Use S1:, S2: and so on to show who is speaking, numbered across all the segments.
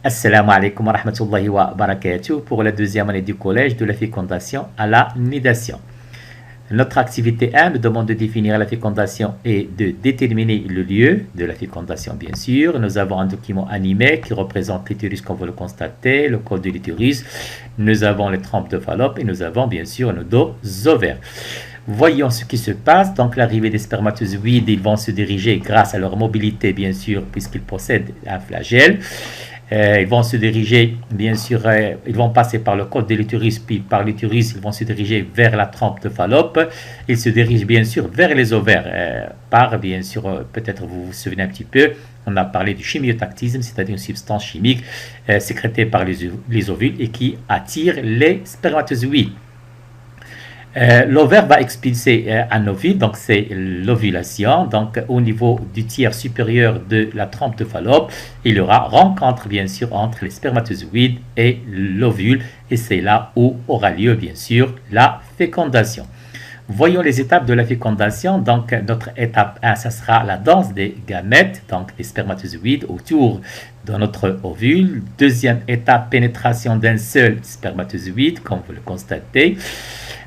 S1: Assalamu alaikum wa rahmatullahi wa barakatuh pour la deuxième année du collège de la fécondation à la nidation. Notre activité 1 nous demande de définir la fécondation et de déterminer le lieu de la fécondation, bien sûr. Nous avons un document animé qui représente l'utérus, comme vous le constatez, le col de l'utérus. Nous avons les trompes de Fallope et nous avons bien sûr nos dos ovaires. Voyons ce qui se passe. Donc, l'arrivée des spermatozoïdes, ils vont se diriger grâce à leur mobilité, bien sûr, puisqu'ils possèdent un flagelle. Ils vont se diriger, bien sûr, ils vont passer par le col de l'utérus, puis par l'utérus, ils vont se diriger vers la trompe de Fallope. Ils se dirigent, bien sûr, vers les ovaires. Bien sûr, peut-être vous vous souvenez un petit peu, on a parlé du chimiotactisme, c'est-à-dire une substance chimique sécrétée par les ovules et qui attire les spermatozoïdes. L'ovaire va expulser un ovule, donc c'est l'ovulation. Donc au niveau du tiers supérieur de la trompe de Fallope, il y aura rencontre bien sûr entre les spermatozoïdes et l'ovule, et c'est là où aura lieu bien sûr la fécondation. Voyons les étapes de la fécondation. Donc notre étape 1, ça sera la danse des gamètes, donc des spermatozoïdes autour de notre ovule. Deuxième étape, pénétration d'un seul spermatozoïde, comme vous le constatez.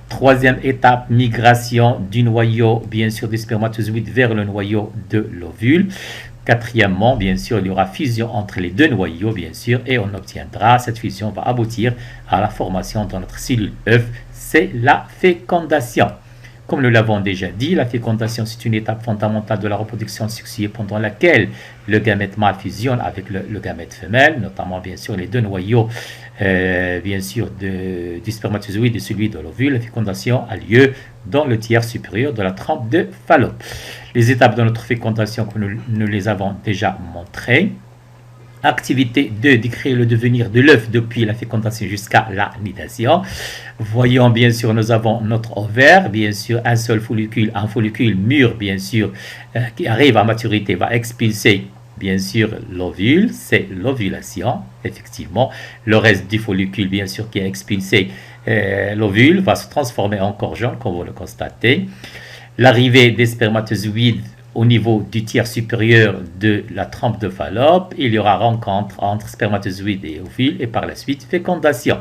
S1: Troisième étape, migration du noyau, bien sûr, des spermatozoïdes vers le noyau de l'ovule. Quatrièmement, bien sûr, il y aura fusion entre les deux noyaux, bien sûr, et on obtiendra, cette fusion va aboutir à la formation de notre cellule œuf. C'est la fécondation. Comme nous l'avons déjà dit, la fécondation, c'est une étape fondamentale de la reproduction sexuelle pendant laquelle le gamète mâle fusionne avec le gamète femelle, notamment bien sûr les deux noyaux bien sûr du spermatozoïde et celui de l'ovule. La fécondation a lieu dans le tiers supérieur de la trompe de Fallope. Les étapes de notre fécondation, que nous les avons déjà montrées. Activité 2, décrire le devenir de l'œuf depuis la fécondation jusqu'à la nidation. Voyons bien sûr, nous avons notre ovaire, bien sûr, un seul follicule, un follicule mûr, bien sûr, qui arrive à maturité, va expulser, bien sûr, l'ovule, c'est l'ovulation, effectivement. Le reste du follicule, bien sûr, qui est expulsé, l'ovule va se transformer en corps jaune, comme vous le constatez. L'arrivée des spermatozoïdes au niveau du tiers supérieur de la trompe de Fallope, il y aura rencontre entre spermatozoïdes et ovule et par la suite fécondation.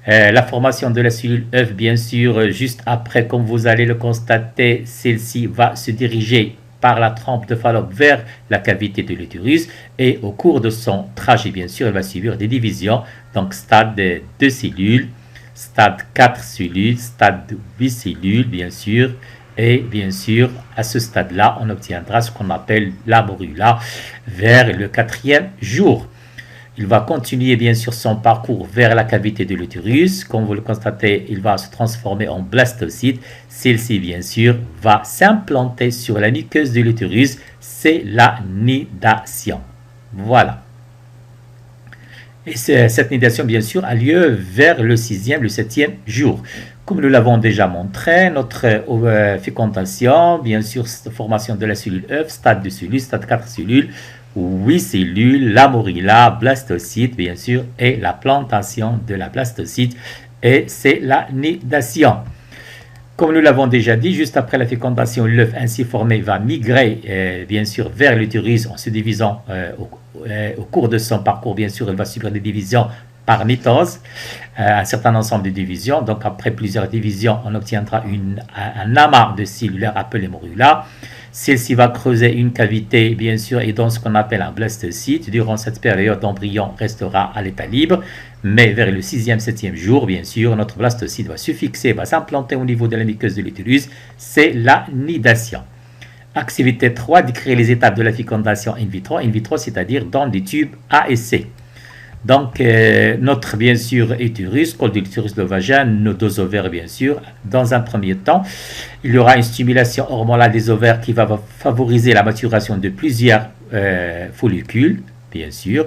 S1: La formation de la cellule œuf, bien sûr, juste après, comme vous allez le constater, celle-ci va se diriger par la trompe de Fallope vers la cavité de l'utérus et au cours de son trajet, bien sûr, elle va subir des divisions, donc stade 2 cellules, stade 4 cellules, stade 8 cellules, bien sûr. Et bien sûr, à ce stade-là, on obtiendra ce qu'on appelle la morula vers le 4e jour. Il va continuer bien sûr son parcours vers la cavité de l'utérus. Comme vous le constatez, il va se transformer en blastocyte. Celle-ci, bien sûr, va s'implanter sur la muqueuse de l'utérus. C'est la nidation. Voilà. Et cette nidation, bien sûr, a lieu vers le 6e, le 7e jour. Comme nous l'avons déjà montré, notre fécondation, bien sûr, formation de la cellule œuf, stade de cellules, stade 4 cellules, 8 cellules, la morula, blastocyte, bien sûr, et la plantation de la blastocyte, et c'est la nidation. Comme nous l'avons déjà dit, juste après la fécondation, l'œuf ainsi formé va migrer, bien sûr, vers l'utérus en se divisant au cours de son parcours. Bien sûr, il va subir des divisions par mitose, un certain ensemble de divisions. Donc, après plusieurs divisions, on obtiendra un amas de cellulaires appelé morula. Celle-ci va creuser une cavité, bien sûr, et dans ce qu'on appelle un blastocyte. Durant cette période, l'embryon restera à l'état libre, mais vers le 6e, 7e jour, bien sûr, notre blastocyte va se fixer, va s'implanter au niveau de la muqueuse de l'utérus. C'est la nidation. Activité 3, décrire les étapes de la fécondation in vitro. In vitro, c'est-à-dire dans des tubes A et C. Donc, notre, bien sûr, utérus, col de l'utérus, le vagin, nos deux ovaires, bien sûr. Dans un premier temps, il y aura une stimulation hormonale des ovaires qui va favoriser la maturation de plusieurs follicules, bien sûr.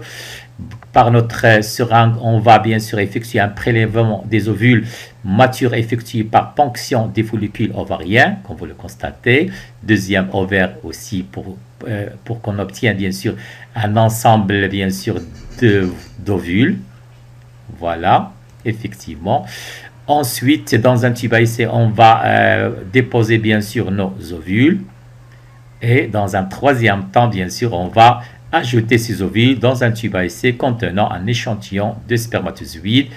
S1: Par notre seringue, on va bien sûr effectuer un prélèvement des ovules matures effectué par ponction des follicules ovariens, comme vous le constatez. Deuxième ovaire aussi pour qu'on obtienne bien sûr un ensemble bien sûr d'ovules. Voilà, effectivement. Ensuite, dans un tube à essai, on va déposer bien sûr nos ovules. Et dans un troisième temps, bien sûr, on va ajouter ces ovules dans un tube à essai contenant un échantillon de spermatozoïdes.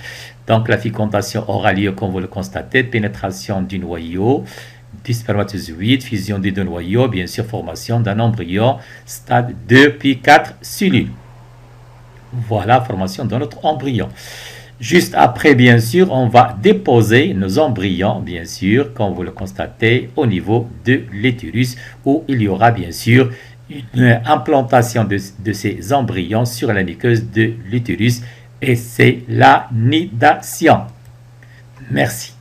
S1: Donc la fécondation aura lieu, comme vous le constatez, pénétration du noyau du spermatozoïde, fusion des deux noyaux, bien sûr formation d'un embryon, stade 2 puis 4 cellules. Voilà, formation de notre embryon. Juste après, bien sûr, on va déposer nos embryons, bien sûr, comme vous le constatez, au niveau de l'utérus, où il y aura, bien sûr, une implantation de ces embryons sur la muqueuse de l'utérus, et c'est la nidation. Merci.